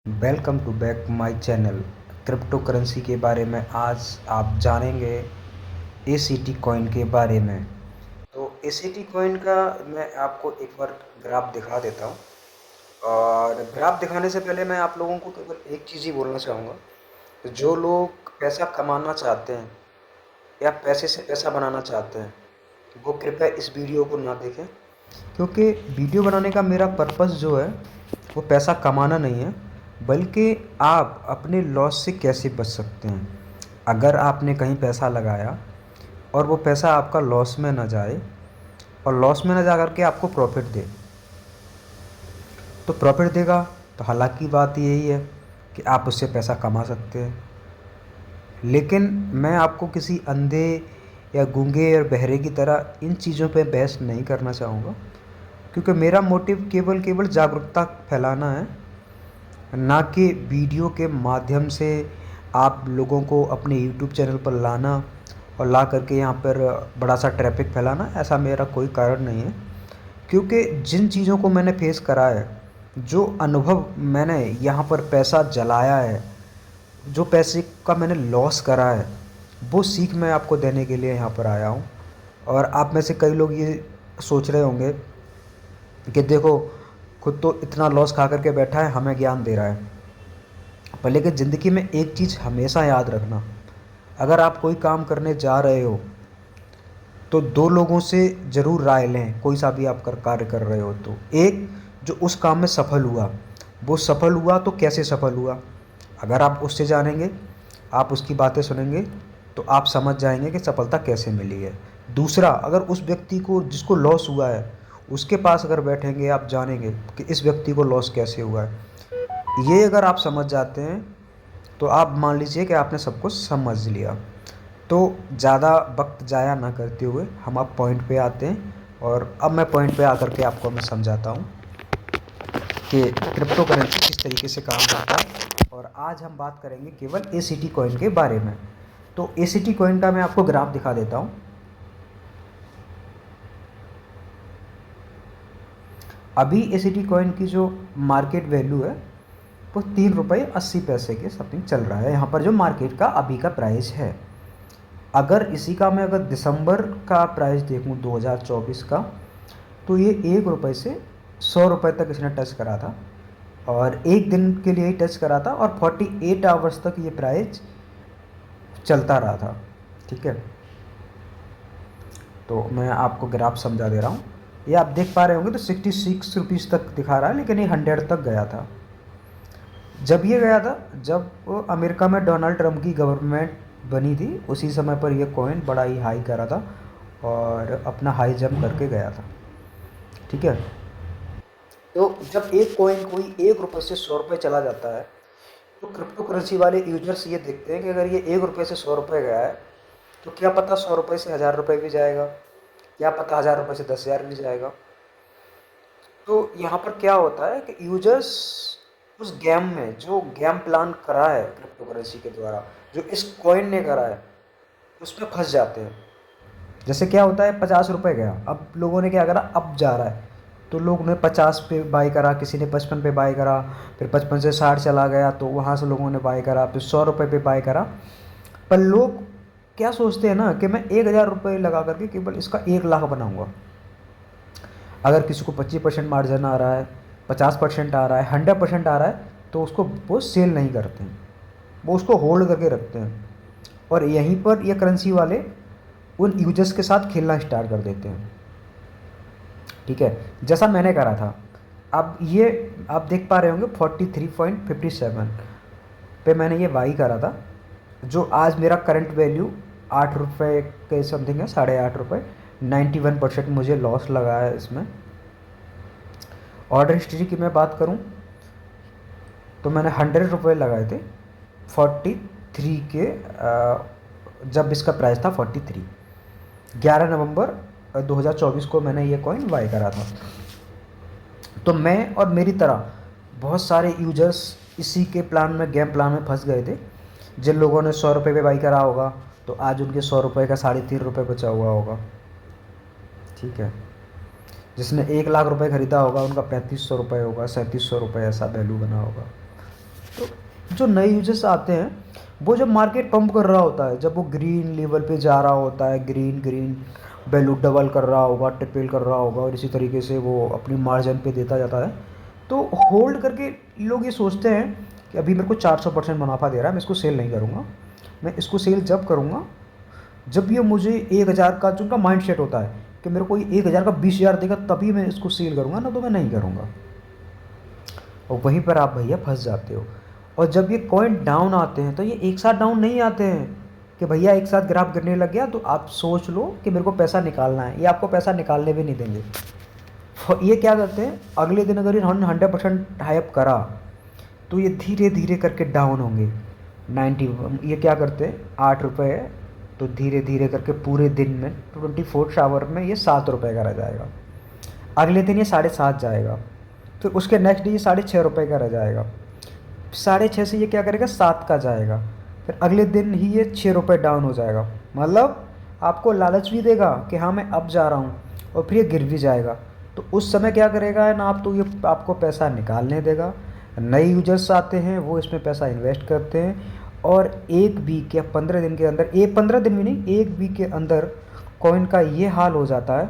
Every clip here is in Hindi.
Welcome to back my channel. Crypto currency के बारे में आज आप जानेंगे। एसीटी कॉइन के बारे में। तो एसीटी कॉइन का मैं आपको एक बार ग्राफ दिखा देता हूँ। और ग्राफ दिखाने से पहले मैं आप लोगों को केवल एक चीज़ ही बोलना चाहूँगा। जो लोग पैसा कमाना चाहते हैं या पैसे से पैसा बनाना चाहते हैं, वो कृपया इस वीडियो को ना देखें, क्योंकि वीडियो बनाने का मेरा पर्पस जो है वो पैसा कमाना नहीं है, बल्कि आप अपने लॉस से कैसे बच सकते हैं। अगर आपने कहीं पैसा लगाया और वो पैसा आपका लॉस में ना जाए और लॉस में ना जा करके आपको प्रॉफिट दे, तो प्रॉफिट देगा तो हालांकि बात यही है कि आप उससे पैसा कमा सकते हैं। लेकिन मैं आपको किसी अंधे या गूंगे या बहरे की तरह इन चीज़ों पे बहस नहीं करना चाहूँगा, क्योंकि मेरा मोटिव केवल केवल जागरूकता फैलाना है, ना कि वीडियो के माध्यम से आप लोगों को अपने यूट्यूब चैनल पर लाना और ला करके यहाँ पर बड़ा सा ट्रैफिक फैलाना। ऐसा मेरा कोई कारण नहीं है, क्योंकि जिन चीज़ों को मैंने फेस करा है, जो अनुभव मैंने यहाँ पर पैसा जलाया है, जो पैसे का मैंने लॉस करा है, वो सीख मैं आपको देने के लिए यहाँ पर आया हूँ। और आप में से कई लोग ये सोच रहे होंगे कि देखो, खुद तो इतना लॉस खा करके बैठा है, हमें ज्ञान दे रहा है। पर लेकिन ज़िंदगी में एक चीज़ हमेशा याद रखना, अगर आप कोई काम करने जा रहे हो तो दो लोगों से ज़रूर राय लें। कोई सा भी आप कार्य कर रहे हो तो एक जो उस काम में सफल हुआ, वो सफल हुआ तो कैसे सफल हुआ, अगर आप उससे जानेंगे, आप उसकी बातें सुनेंगे, तो आप समझ जाएंगे कि सफलता कैसे मिली है। दूसरा, अगर उस व्यक्ति को जिसको लॉस हुआ है उसके पास अगर बैठेंगे, आप जानेंगे कि इस व्यक्ति को लॉस कैसे हुआ है। ये अगर आप समझ जाते हैं तो आप मान लीजिए कि आपने सब कुछ समझ लिया। तो ज़्यादा वक्त ज़ाया ना करते हुए हम आप पॉइंट पे आते हैं। और अब मैं पॉइंट पे आकर के आपको मैं समझाता हूँ कि क्रिप्टो करेंसी किस तरीके से काम करता है। और आज हम बात करेंगे केवल एसीटी कॉइन के बारे में। तो एसीटी कॉइन का मैं आपको ग्राफ दिखा देता हूँ। अभी एसीटी कॉइन की जो मार्केट वैल्यू है वो 3 रुपये 80 पैसे के समथिंग चल रहा है। यहाँ पर जो मार्केट का अभी का प्राइस है, अगर इसी का मैं अगर दिसंबर का प्राइस देखूँ 2024 का, तो ये 1 रुपये से 100 रुपये तक इसने टच करा था। और एक दिन के लिए ही टच करा था और 48 आवर्स तक ये प्राइस चलता रहा था। ठीक है, तो मैं आपको ग्राफ समझा दे रहा हूँ। ये आप देख पा रहे होंगे तो 66 रुपीज़ तक दिखा रहा है, लेकिन ये 100 तक गया था। जब ये गया था, जब वो अमेरिका में डोनाल्ड ट्रंप की गवर्नमेंट बनी थी, उसी समय पर ये कॉइन बड़ा ही हाई करा था और अपना हाई जंप करके गया था। ठीक है, तो जब एक कॉइन कोई 1 रुपये से 100 रुपये चला जाता है, तो क्रिप्टो करेंसी वाले यूजर्स ये देखते हैं कि अगर ये 1 रुपये से 100 रुपये गया है, तो क्या पता 100 रुपये से 1000 रुपये भी जाएगा, क्या पता 1000 रुपये से 10,000 भी जाएगा। तो यहाँ पर क्या होता है कि यूजर्स उस गेम में जो गेम प्लान करा है क्रिप्टो करेंसी के द्वारा, जो इस कॉइन ने करा है, उसमें फंस जाते हैं। जैसे क्या होता है, 50 रुपये गया, अब लोगों ने क्या करा, अब जा रहा है, तो लोग ने 50 पे बाई करा, किसी ने 55 पे बाई करा, फिर 55 से 60 चला गया तो वहाँ से लोगों ने बाई करा, फिर 100 रुपये पे बाई करा। पर लोग क्या सोचते हैं ना कि मैं 1000 रुपये लगा करके केवल इसका 1 लाख बनाऊंगा। अगर किसी को 25% मार्जिन आ रहा है, 50% आ रहा है, 100% आ रहा है, तो उसको वो सेल नहीं करते हैं, वो उसको होल्ड करके रखते हैं। और यहीं पर ये करेंसी वाले उन यूजर्स के साथ खेलना स्टार्ट कर देते हैं। ठीक है, जैसा मैंने करा था। अब ये आप देख पा रहे होंगे 43.57 पे मैंने ये बाई करा था, जो आज मेरा करंट वैल्यू 8 रुपये के समथिंग है, 8.5 रुपये। 91% मुझे लॉस लगा है इसमें। ऑर्डर हिस्ट्री की मैं बात करूं तो मैंने 100 रुपये लगाए थे 43 के, जब इसका प्राइस था 43। 11 नवंबर 2024 को मैंने ये कॉइन बाय करा था। तो मैं और मेरी तरह बहुत सारे यूजर्स इसी के प्लान में, गेम प्लान में फंस गए थे। जिन लोगों ने 100 रुपये पे बाई करा होगा, तो आज उनके 100 रुपये का 3.5 रुपये बचा हुआ होगा। ठीक है, जिसने 1 लाख रुपए खरीदा होगा, उनका 3500 रुपये होगा, 3700 रुपये, ऐसा वैल्यू बना होगा। तो जो नए यूजर्स आते हैं वो जब मार्केट पंप कर रहा होता है, जब वो ग्रीन लेवल पे जा रहा होता है, ग्रीन ग्रीन वैल्यू डबल कर रहा होगा, ट्रिपल कर रहा होगा, और इसी तरीके से वो अपनी मार्जिन पे देता जाता है, तो होल्ड करके लोग ये सोचते हैं कि अभी मेरे को 400% मुनाफा दे रहा है, मैं इसको सेल नहीं करूँगा। मैं इसको सेल जब करूँगा जब ये मुझे 1000 का, जो उनका माइंड सेट होता है कि मेरे को ये 1000 का 20,000 देगा तभी मैं इसको सेल करूँगा, ना तो मैं नहीं करूँगा। और वहीं पर आप भैया फंस जाते हो। और जब ये कॉइन डाउन आते हैं तो ये एक साथ डाउन नहीं आते हैं कि भैया एक साथ ग्राफ गिरने लग गया तो आप सोच लो कि मेरे को पैसा निकालना है, ये आपको पैसा निकालने भी नहीं देंगे। ये क्या करते हैं, अगले दिन अगर इन्होंने 100% हाइप करा तो ये धीरे धीरे करके डाउन होंगे 90। ये क्या करते हैं, 8 रुपये है तो धीरे धीरे करके पूरे दिन में 24 आवर में ये 7 रुपये का रह जाएगा। अगले दिन ये 7.5 जाएगा, फिर उसके नेक्स्ट डे ये 6.5 रुपये का रह जाएगा। 6.5 से ये क्या करेगा, 7 का जाएगा, फिर अगले दिन ही ये 6 रुपये डाउन हो जाएगा। मतलब आपको लालच भी देगा कि हाँ मैं अब जा रहा हूँ, और फिर ये गिर भी जाएगा। तो उस समय क्या करेगा ना, आप तो ये आपको पैसा निकालने देगा। नए यूजर्स आते हैं वो इसमें पैसा इन्वेस्ट करते हैं, और 1 वीक या 15 दिन के अंदर, 15 दिन भी नहीं, 1 वीक के अंदर कॉइन का ये हाल हो जाता है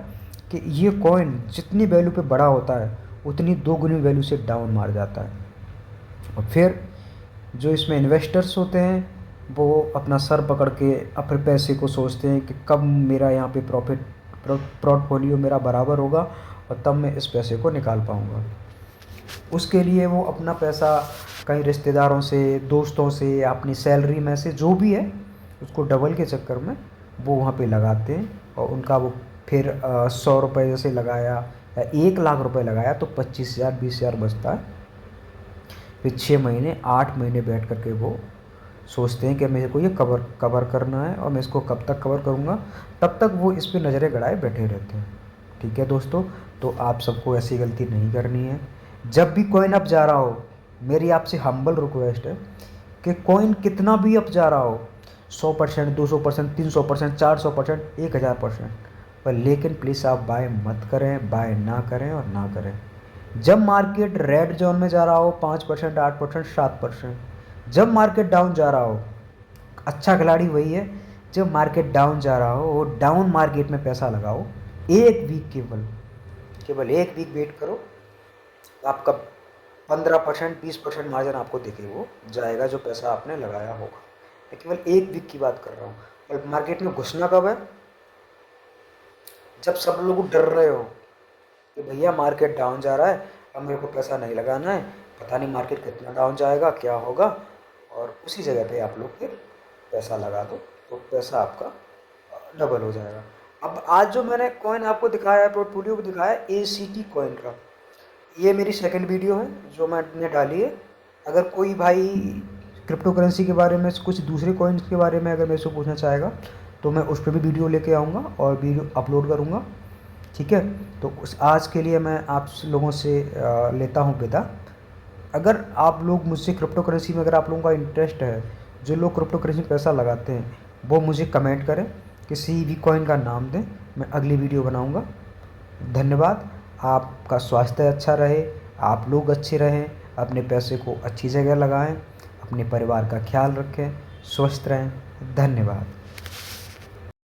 कि ये कॉइन जितनी वैल्यू पे बड़ा होता है उतनी 2 गुनी वैल्यू से डाउन मार जाता है। और फिर जो इसमें इन्वेस्टर्स होते हैं वो अपना सर पकड़ के अपने पैसे को सोचते हैं कि कब मेरा यहाँ पे पोर्टफोलियो मेरा बराबर होगा और तब मैं इस पैसे को निकाल पाऊँगा। उसके लिए वो अपना पैसा कहीं रिश्तेदारों से, दोस्तों से, अपनी सैलरी में से जो भी है उसको डबल के चक्कर में वो वहाँ पे लगाते हैं। और उनका वो फिर 100 रुपये जैसे लगाया या 1 लाख रुपए लगाया तो 25,000 20,000 बचता है। फिर 6 महीने 8 महीने बैठ करके वो सोचते हैं कि मेरे को ये कवर करना है और मैं इसको कब तक कवर करूँगा, तब तक वो इस पर नज़रें गड़ाए बैठे रहते हैं। ठीक है दोस्तों, तो आप सबको ऐसी गलती नहीं करनी है। जब भी कॉइन अप जा रहा हो, मेरी आपसे हम्बल रिक्वेस्ट है कि कॉइन कितना भी अप जा रहा हो, 100%, 200%, 300%, 400%, 1000%, पर लेकिन प्लीज़ आप बाय मत करें, बाय ना करें और ना करें। जब मार्केट रेड जोन में जा रहा हो 5%, 8%, 7%, जब मार्केट डाउन जा रहा हो, अच्छा खिलाड़ी वही है जब मार्केट डाउन जा रहा हो वो डाउन मार्केट में पैसा लगाओ। 1 वीक, केवल 1 वीक वेट करो, आपका 15%, 20% मार्जिन आपको दिखे वो जाएगा जो पैसा आपने लगाया होगा। मैं केवल 1 वीक की बात कर रहा हूँ। और मार्केट में घुसना कब है, जब सब लोग डर रहे हो कि भैया मार्केट डाउन जा रहा है, अब मेरे को पैसा नहीं लगाना है, पता नहीं मार्केट कितना डाउन जाएगा, क्या होगा, और उसी जगह पे आप लोग फिर पैसा लगा दो तो पैसा आपका डबल हो जाएगा। अब आज जो मैंने कॉइन आपको दिखाया है, पोर्टफोलियो को दिखाया है ACT कॉइन का, ये मेरी सेकंड वीडियो है जो मैंने डाली है। अगर कोई भाई क्रिप्टो करेंसी के बारे में, कुछ दूसरे कॉइन्स के बारे में अगर मेरे से पूछना चाहेगा तो मैं उस पर भी वीडियो लेके आऊँगा और वीडियो अपलोड करूँगा। ठीक है, तो उस आज के लिए मैं आप लोगों से लेता हूँ विदा। अगर आप लोग मुझसे क्रिप्टो करेंसी में, अगर आप लोगों का इंटरेस्ट है, जो लोग क्रिप्टो करेंसी में पैसा लगाते हैं वो मुझे कमेंट करें, किसी भी कॉइन का नाम दें, मैं अगली वीडियो बनाऊँगा। धन्यवाद। आपका स्वास्थ्य अच्छा रहे, आप लोग अच्छे रहें, अपने पैसे को अच्छी जगह लगाएं, अपने परिवार का ख्याल रखें, स्वस्थ रहें। धन्यवाद।